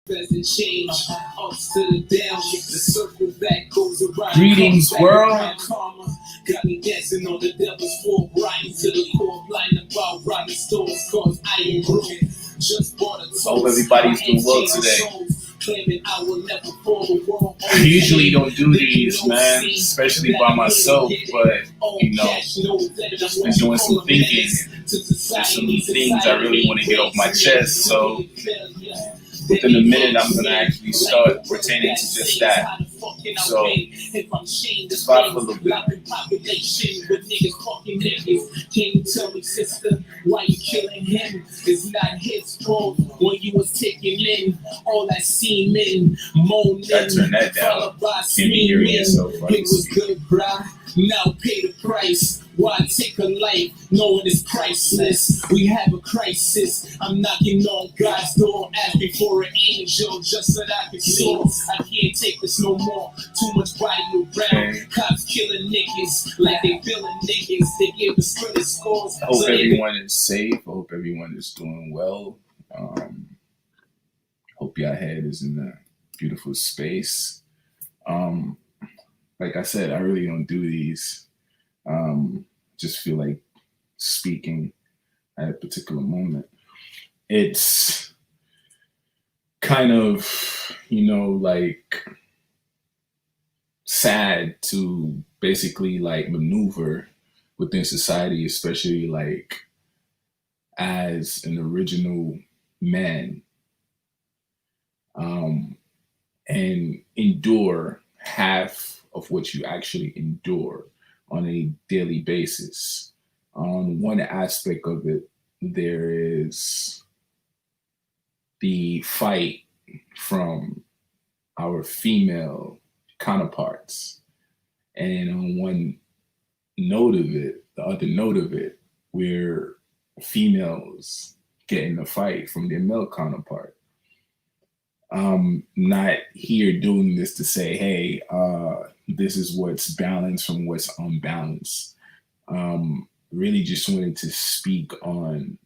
Doesn't change, ups to the downs, the circle that goes around. Greetings, world. Karma got me dancing on the devil's floor, riding to the core, blind about robbing stores, cause I am broken. Just bought a toast. Hope everybody's doing well today. Claiming I will never fall the world. I usually don't do these, man, especially by myself, but just been doing some thinking. There's some things I really want to get off my chest, so within a minute I'm going to actually start pertaining to just that. So, just vibe for a little bit. Can you tell me, sister, why you killing him? It's not his fault when you was taking in all that semen, moaning. Gotta turn that down. Can't be hearing yourself. It was good, bruh. Now pay the price. Why take a life knowing it's priceless? We have a crisis. I'm knocking on God's door, asking for an angel just so that I can soar. I can't take this no more. Too much body around. Cops killing niggas like they billing niggas. They give us credit scores. I hope everyone is safe. I hope everyone is doing well. Hope your head is in a beautiful space. Like I said, I really don't do these. Just feel like speaking at a particular moment. It's kind of, like sad to basically like maneuver within society, especially like as an original man, and endure half of what you actually endure on a daily basis. On one aspect of it, there is the fight from our female counterparts. And on one note of it, the other note of it, we're females getting a fight from their male counterpart. I'm not here doing this to say, hey, this is what's balanced from what's unbalanced. Really just wanted to speak on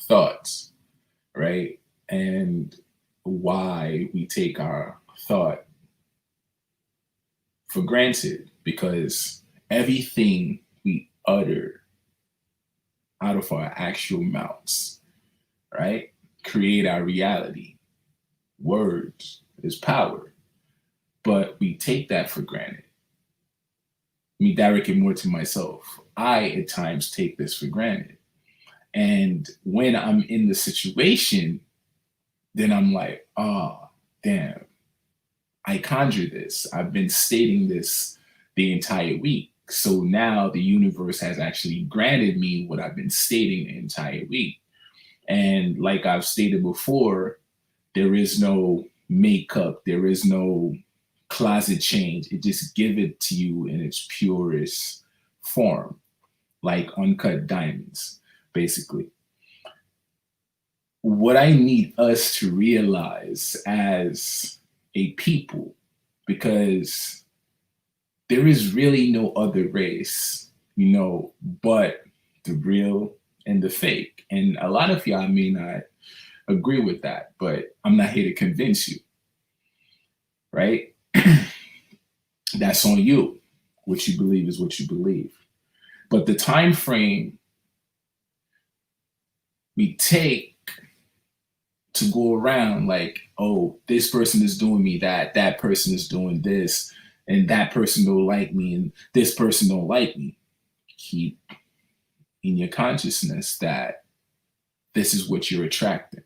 thoughts, right? And why we take our thought for granted, because everything we utter out of our actual mouths, right, create our reality. Words is power, but we take that for granted. Me directing more to myself, I at times take this for granted. And when I'm in the situation, then I'm like, oh, damn, I conjured this. I've been stating this the entire week. So now the universe has actually granted me what I've been stating the entire week. And like I've stated before, there is no makeup, there is no closet change. It just give it to you in its purest form, like uncut diamonds, basically. What I need us to realize as a people, because there is really no other race, but the real and the fake. And a lot of y'all may not agree with that, but I'm not here to convince you, right? That's on you. What you believe is what you believe. But the time frame we take to go around like, oh, this person is doing me that person is doing this, and that person don't like me, and this person don't like me. Keep in your consciousness that this is what you're attracting,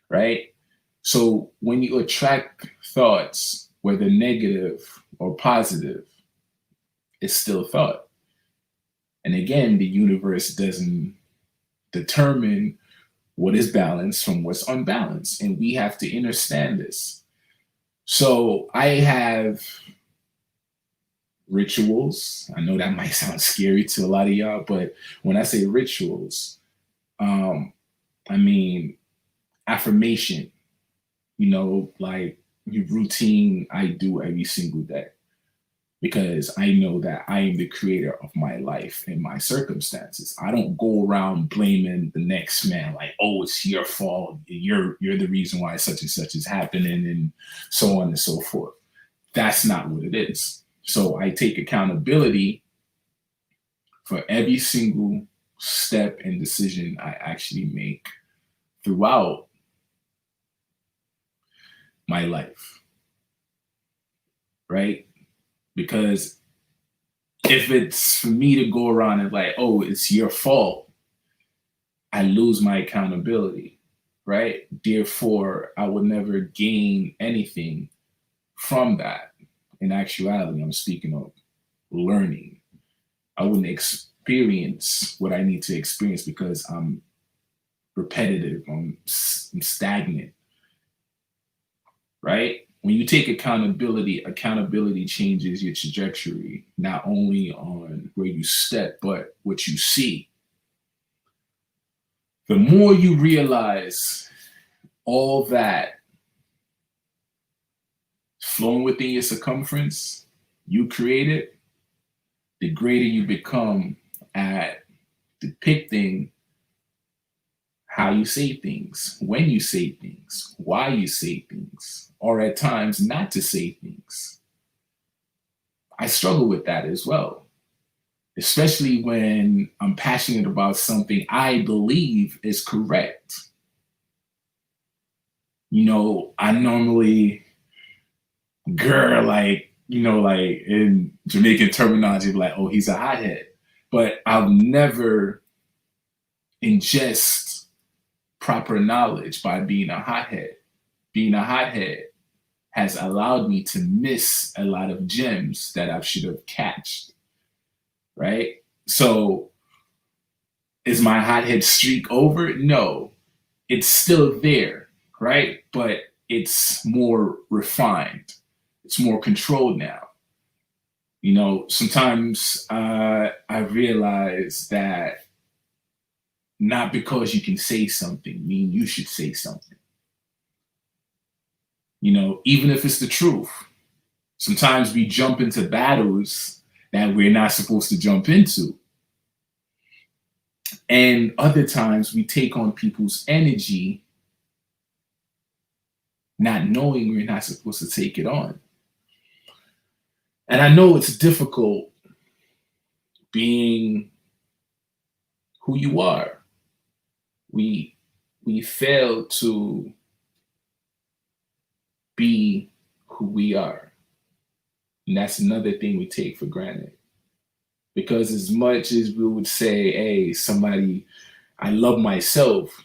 right? So when you attract thoughts, whether negative or positive, it's still thought. And again, the universe doesn't determine what is balanced from what's unbalanced. And we have to understand this. So I have rituals. I know that might sound scary to a lot of y'all, but when I say rituals, I mean affirmation, like your routine I do every single day. because I know that I am the creator of my life and my circumstances. I don't go around blaming the next man like, oh, it's your fault. You're the reason why such and such is happening, and so on and so forth. That's not what it is. So I take accountability for every single step and decision I actually make throughout my life, right? Because if it's for me to go around and like, oh, it's your fault, I lose my accountability, right? Therefore, I would never gain anything from that. In actuality, I'm speaking of learning. I wouldn't experience what I need to experience because I'm repetitive, I'm stagnant, right? When you take accountability, accountability changes your trajectory, not only on where you step, but what you see. The more you realize all that flowing within your circumference, you create it, the greater you become at depicting how you say things, when you say things, why you say things, or at times not to say things. I struggle with that as well, especially when I'm passionate about something I believe is correct. I normally, girl, like, like in Jamaican terminology, like, oh, he's a hothead. But I'll never ingest proper knowledge by being a hothead. Being a hothead has allowed me to miss a lot of gems that I should have catched, right? So is my hothead streak over? No, it's still there, right? But it's more refined. It's more controlled now. Sometimes I realize that not because you can say something mean you should say something. Even if it's the truth. Sometimes we jump into battles that we're not supposed to jump into. And other times we take on people's energy, not knowing we're not supposed to take it on. And I know it's difficult being who you are. We fail to be who we are. And that's another thing we take for granted. Because as much as we would say, hey, somebody, I love myself,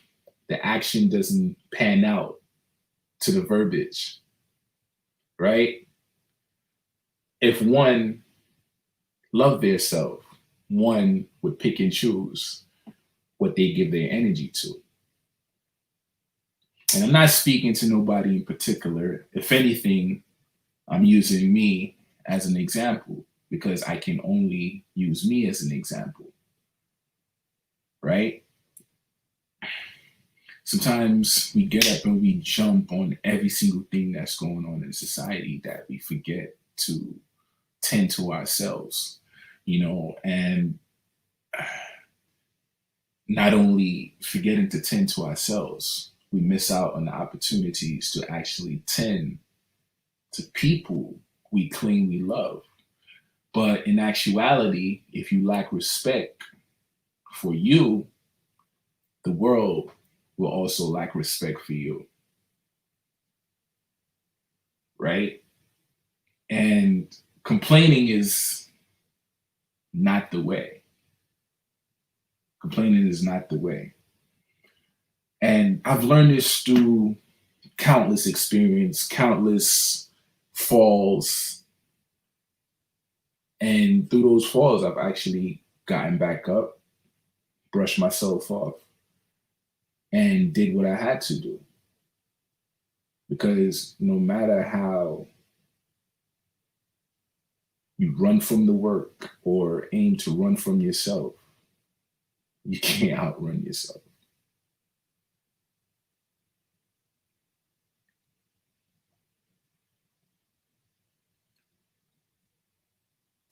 the action doesn't pan out to the verbiage, right? If one loved their self, one would pick and choose what they give their energy to. And I'm not speaking to nobody in particular. If anything, I'm using me as an example because I can only use me as an example, right? Sometimes we get up and we jump on every single thing that's going on in society that we forget to tend to ourselves, and not only forgetting to tend to ourselves, we miss out on the opportunities to actually tend to people we claim we love. But in actuality, if you lack respect for you, the world will also lack respect for you, right? And complaining is not the way. Complaining is not the way. And I've learned this through countless experience, countless falls. And through those falls, I've actually gotten back up, brushed myself off, and did what I had to do. Because no matter how you run from the work or aim to run from yourself, you can't outrun yourself.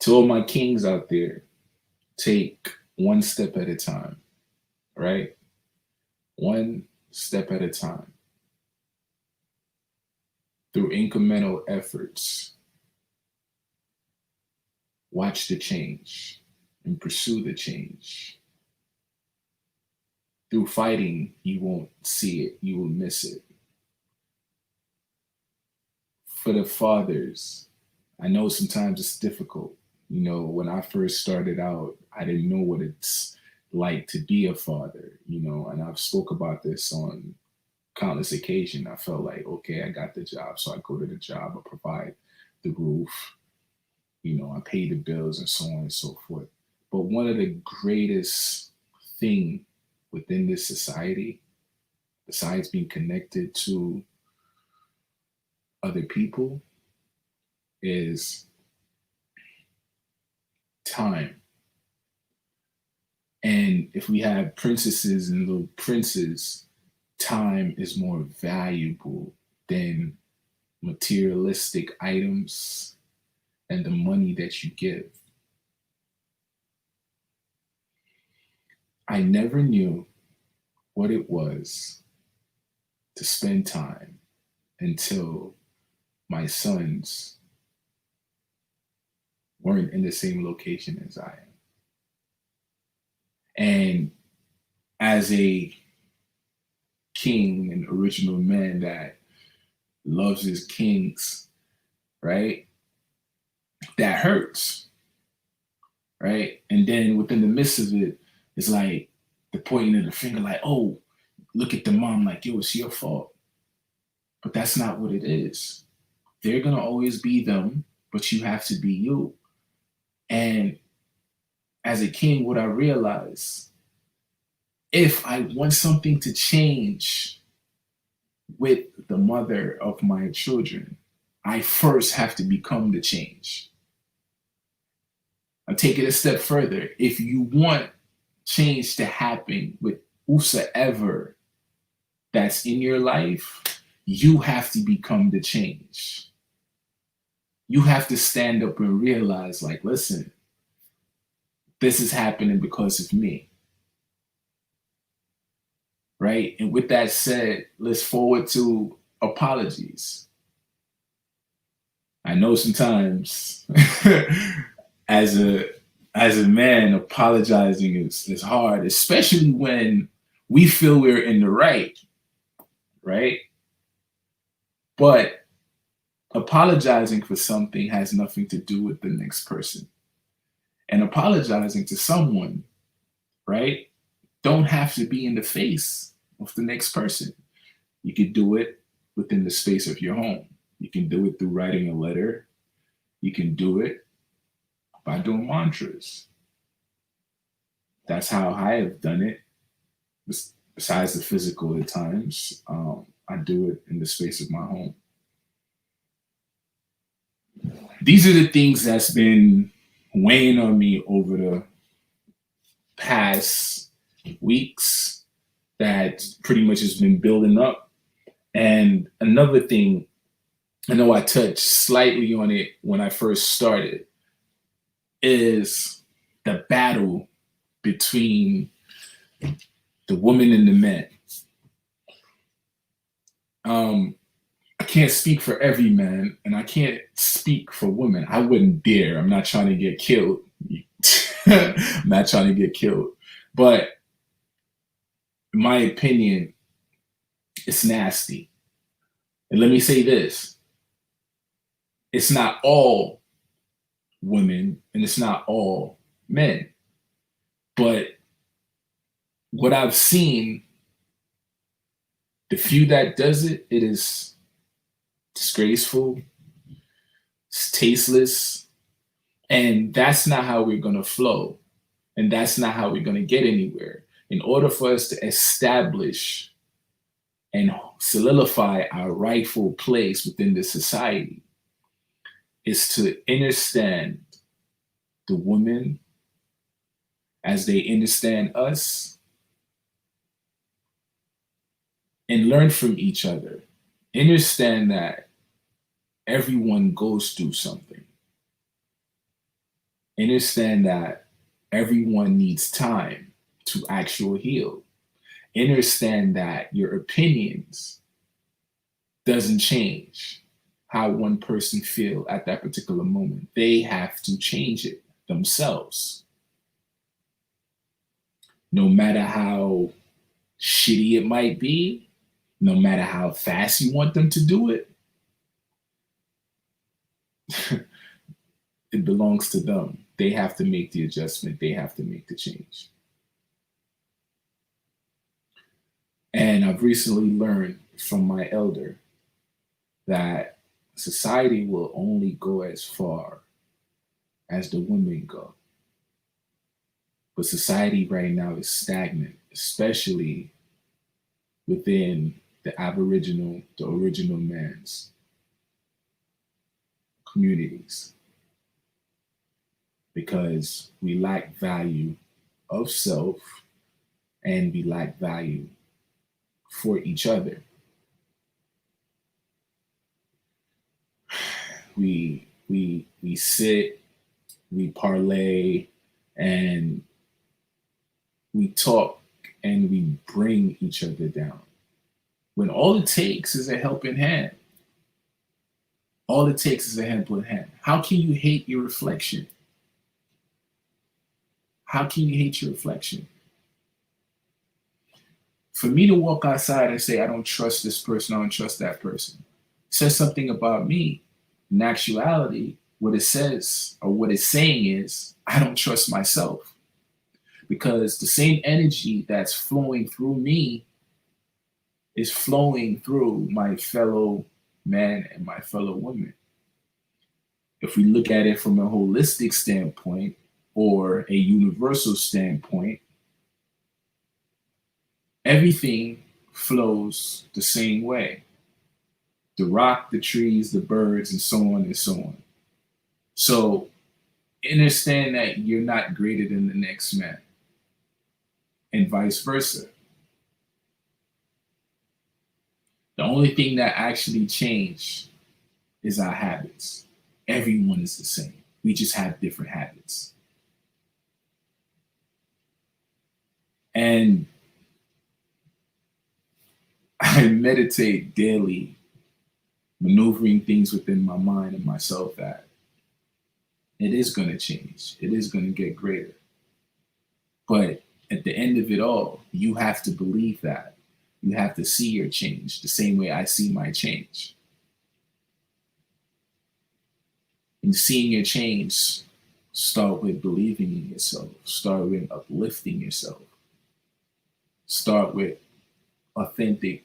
To all my kings out there, take one step at a time, right? One step at a time. Through incremental efforts, watch the change and pursue the change. Through fighting, you won't see it, you will miss it. For the fathers, I know sometimes it's difficult. You know, when I first started out, I didn't know what it's like to be a father, you know, and I've spoke about this on countless occasions. I felt like, okay, I got the job, so I go to the job, I provide the roof, you know, I pay the bills and so on and so forth. But one of the greatest thing within this society, besides being connected to other people, is time. And if we have princesses and little princes, time is more valuable than materialistic items and the money that you give. I never knew what it was to spend time until my sons weren't in the same location as I am. And as a king and original man that loves his kings, right? That hurts, right? And then within the midst of it, it's like the pointing of the finger, like, oh, look at the mom, like, it was your fault. But that's not what it is. They're going to always be them, but you have to be you. And as a king, what I realize, if I want something to change with the mother of my children, I first have to become the change. I'll take it a step further. If you want change to happen with whosoever that's in your life, you have to become the change. You have to stand up and realize, like, listen, this is happening because of me. Right? And with that said, let's forward to apologies. I know sometimes as a man, apologizing is hard, especially when we feel we're in the right? But apologizing for something has nothing to do with the next person. And apologizing to someone, right, don't have to be in the face of the next person. You could do it within the space of your home. You can do it through writing a letter. You can do it by doing mantras. That's how I have done it. Besides the physical at times, I do it in the space of my home. These are the things that's been weighing on me over the past weeks that pretty much has been building up. And another thing, I know I touched slightly on it when I first started, is the battle between the woman and the men. I can't speak for every man, and I can't speak for women. I wouldn't dare. I'm not trying to get killed. I'm not trying to get killed. But in my opinion, it's nasty. And let me say this. It's not all women and it's not all men. But what I've seen, the few that does it, it is disgraceful, it's tasteless, and that's not how we're going to flow. And that's not how we're going to get anywhere. In order for us to establish and solidify our rightful place within the society, is to understand the women as they understand us and learn from each other. Understand that everyone goes through something. Understand that everyone needs time to actually heal. Understand that your opinions doesn't change how one person feel at that particular moment. They have to change it themselves. No matter how shitty it might be, no matter how fast you want them to do it, it belongs to them. They have to make the adjustment, they have to make the change. And I've recently learned from my elder that society will only go as far as the women go. But society right now is stagnant, especially within the original man's communities, because we lack value of self and we lack value for each other. We sit, we parlay, and we talk and we bring each other down. When all it takes is a helping hand. All it takes is a helping hand. How can you hate your reflection? How can you hate your reflection? For me to walk outside and say, I don't trust this person, I don't trust that person, says something about me. In actuality, what it says or what it's saying is, I don't trust myself, because the same energy that's flowing through me is flowing through my fellow man and my fellow woman. If we look at it from a holistic standpoint or a universal standpoint, everything flows the same way. The rock, the trees, the birds, and so on and so on. So understand that you're not greater than the next man, and vice versa. The only thing that actually changed is our habits. Everyone is the same. We just have different habits. And I meditate daily, maneuvering things within my mind and myself that it is going to change. It is going to get greater. But at the end of it all, you have to believe that. You have to see your change the same way I see my change. And seeing your change, start with believing in yourself. Start with uplifting yourself. Start with authentic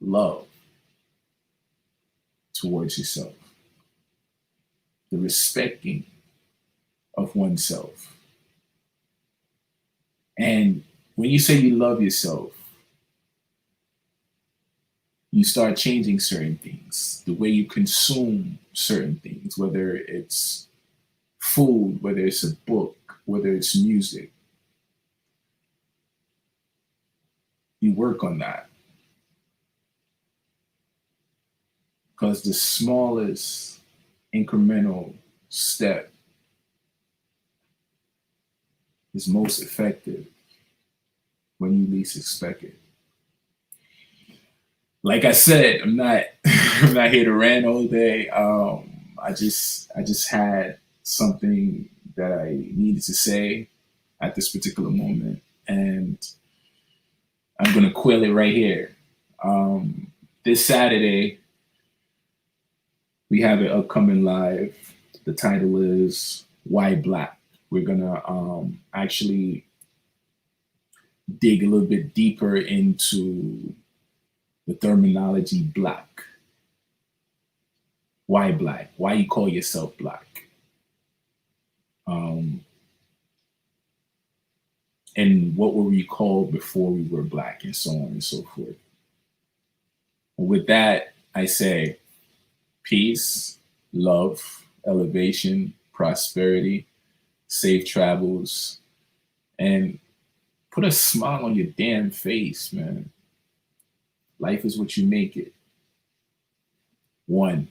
love towards yourself. The respecting of oneself. And when you say you love yourself, you start changing certain things, the way you consume certain things, whether it's food, whether it's a book, whether it's music. You work on that. Because the smallest incremental step is most effective when you least expect it. Like I said, I'm not I'm not here to rant all day. I just had something that I needed to say at this particular moment, and I'm gonna quill it right here. This Saturday we have an upcoming live. The title is Why Black. We're gonna actually dig a little bit deeper into the terminology black. Why black? Why you call yourself black? Um, and what were we called before we were black, and so on and so forth. And with that, I say peace, love, elevation, prosperity, safe travels, and put a smile on your damn face, man. Life is what you make it. One.